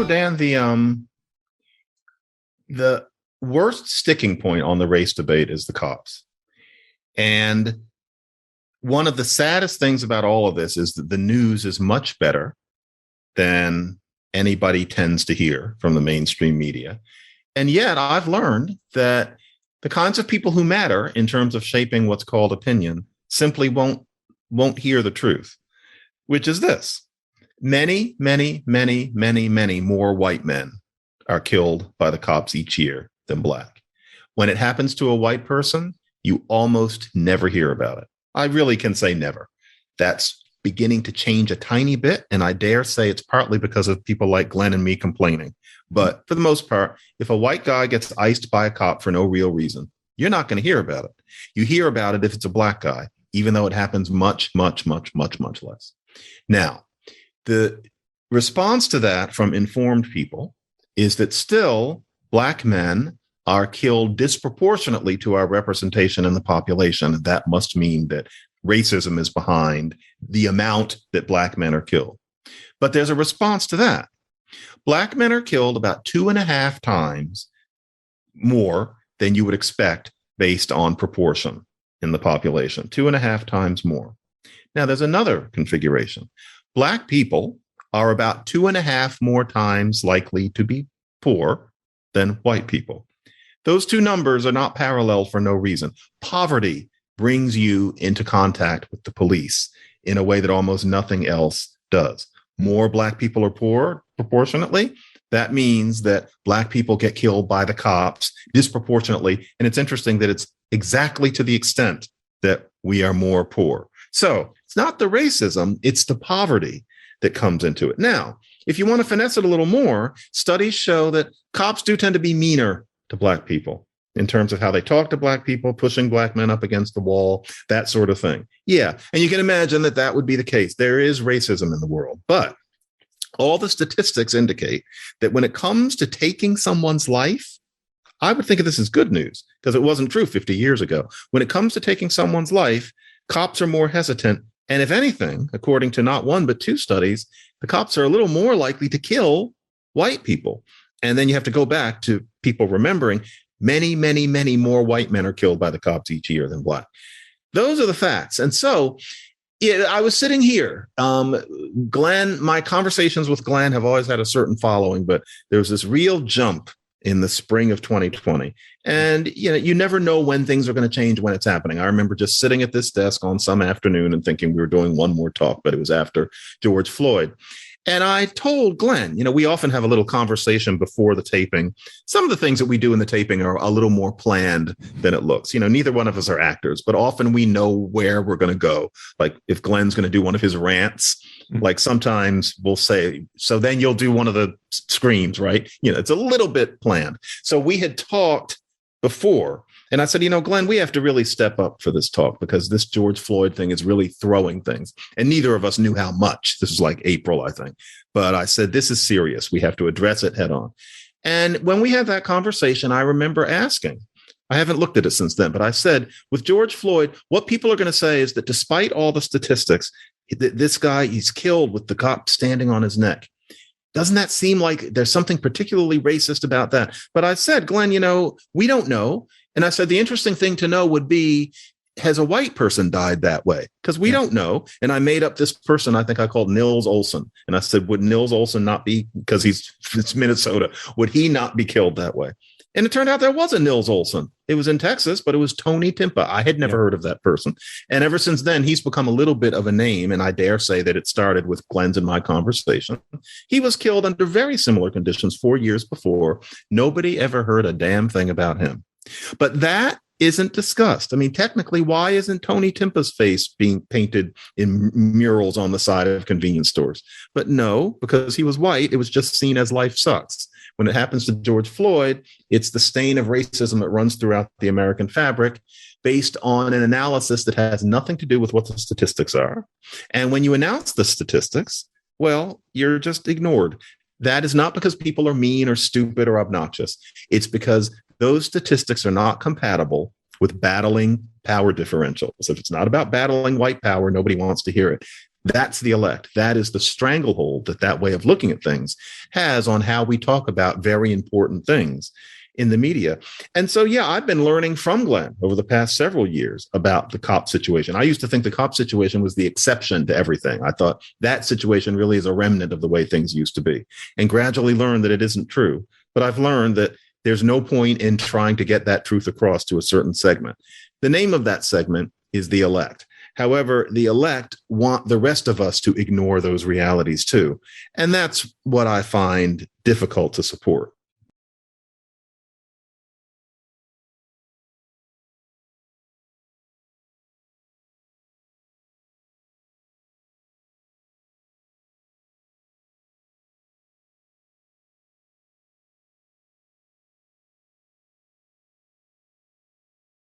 Dan, the worst sticking point on the race debate is the cops. And one of the saddest things about all of this is that the news is much better than anybody tends to hear from the mainstream media. And yet I've learned that the kinds of people who matter in terms of shaping what's called opinion simply won't hear the truth, which is this. Many, many, many, many, many more white men are killed by the cops each year than black. When it happens to a white person, you almost never hear about it. I really can say never. That's beginning to change a tiny bit, and I dare say it's partly because of people like Glenn and me complaining. But for the most part, if a white guy gets iced by a cop for no real reason, you're not going to hear about it. You hear about it if it's a black guy, even though it happens much, much, much, much, much less. Now, the response to that from informed people is that still black men are killed disproportionately to our representation in the population. That must mean that racism is behind the amount that black men are killed. But there's a response to that. Black men are killed about 2.5 times more than you would expect based on proportion in the population, 2.5 times more. Now, there's another configuration. Black people are about 2.5 more times likely to be poor than white people. Those two numbers are not parallel for no reason. Poverty brings you into contact with the police in a way that almost nothing else does. More black people are poor proportionately. That means that black people get killed by the cops disproportionately. And it's interesting that it's exactly to the extent that we are more poor. So it's not the racism, it's the poverty that comes into it. Now, if you want to finesse it a little more, studies show that cops do tend to be meaner to black people in terms of how they talk to black people, pushing black men up against the wall, that sort of thing. Yeah. And you can imagine that that would be the case. There is racism in the world, but all the statistics indicate that when it comes to taking someone's life, I would think of this as good news because it wasn't true 50 years ago. When it comes to taking someone's life, cops are more hesitant. And if anything, according to not one, but 2 studies, the cops are a little more likely to kill white people. And then you have to go back to people remembering many, many, many more white men are killed by the cops each year than black. Those are the facts. And so I was sitting here. Glenn, my conversations with Glenn have always had a certain following, but there was this real jump in the spring of 2020. And you never know when things are going to change when it's happening. I remember just sitting at this desk on some afternoon and thinking we were doing one more talk, but it was after George Floyd. And I told Glenn, we often have a little conversation before the taping. Some of the things that we do in the taping are a little more planned than it looks. Neither one of us are actors, but often we know where we're going to go. Like if Glenn's going to do one of his rants, like sometimes we'll say, so then you'll do one of the screams, right? It's a little bit planned. So we had talked before. And I said, Glenn, we have to really step up for this talk because this George Floyd thing is really throwing things. And neither of us knew how much. This was like April, I think. But I said, this is serious. We have to address it head on. And when we had that conversation, I remember asking, I haven't looked at it since then, but I said, with George Floyd, what people are going to say is that despite all the statistics, this guy, he's killed with the cop standing on his neck. Doesn't that seem like there's something particularly racist about that? But I said, Glenn, we don't know. And I said, the interesting thing to know would be, has a white person died that way? Because we don't know. And I made up this person, I think I called Nils Olson. And I said, would Nils Olson not be, because it's Minnesota, would he not be killed that way? And it turned out there was a Nils Olson. It was in Texas, but it was Tony Timpa. I had never heard of that person. And ever since then, he's become a little bit of a name. And I dare say that it started with Glenn's and my conversation. He was killed under very similar conditions 4 years before. Nobody ever heard a damn thing about him. But that isn't discussed. I mean, technically, why isn't Tony Timpa's face being painted in murals on the side of convenience stores? But no, because he was white, it was just seen as life sucks. When it happens to George Floyd, it's the stain of racism that runs throughout the American fabric based on an analysis that has nothing to do with what the statistics are. And when you announce the statistics, well, you're just ignored. That is not because people are mean or stupid or obnoxious. It's because those statistics are not compatible with battling power differentials. If it's not about battling white power, nobody wants to hear it. That's the elect. That is the stranglehold that way of looking at things has on how we talk about very important things in the media. And so, yeah, I've been learning from Glenn over the past several years about the cop situation. I used to think the cop situation was the exception to everything. I thought that situation really is a remnant of the way things used to be, and gradually learned that it isn't true. But I've learned that there's no point in trying to get that truth across to a certain segment. The name of that segment is the elect. However, the elect want the rest of us to ignore those realities too. And that's what I find difficult to support.